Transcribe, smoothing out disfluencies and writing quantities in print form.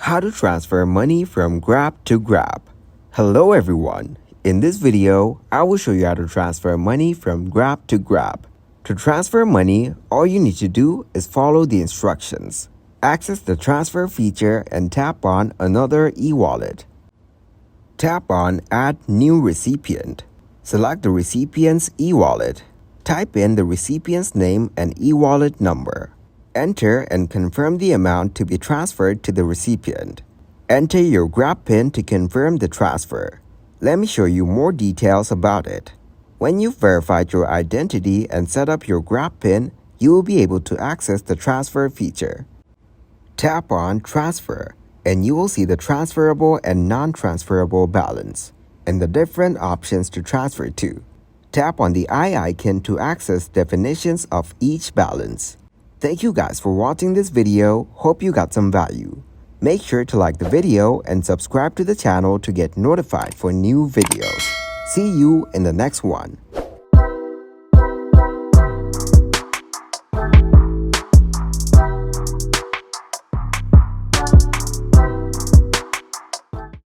How to transfer money from Grab to Grab. Hello everyone. In this video, I will show you how to transfer money from Grab to Grab. To transfer money, all you need to do is follow the instructions. Access the transfer feature and tap on another e-wallet. Tap on Add New Recipient. Select the recipient's e-wallet. Type in the recipient's name and e-wallet number. Enter and confirm the amount to be transferred to the recipient. Enter your Grab PIN to confirm the transfer. Let me show you more details about it. When you've verified your identity and set up your Grab PIN, you will be able to access the transfer feature. Tap on Transfer, and you will see the transferable and non-transferable balance, and the different options to transfer to. Tap on the eye icon to access definitions of each balance. Thank you guys for watching this video. Hope you got some value. Make sure to like the video and subscribe to the channel to get notified for new videos. See you in the next one.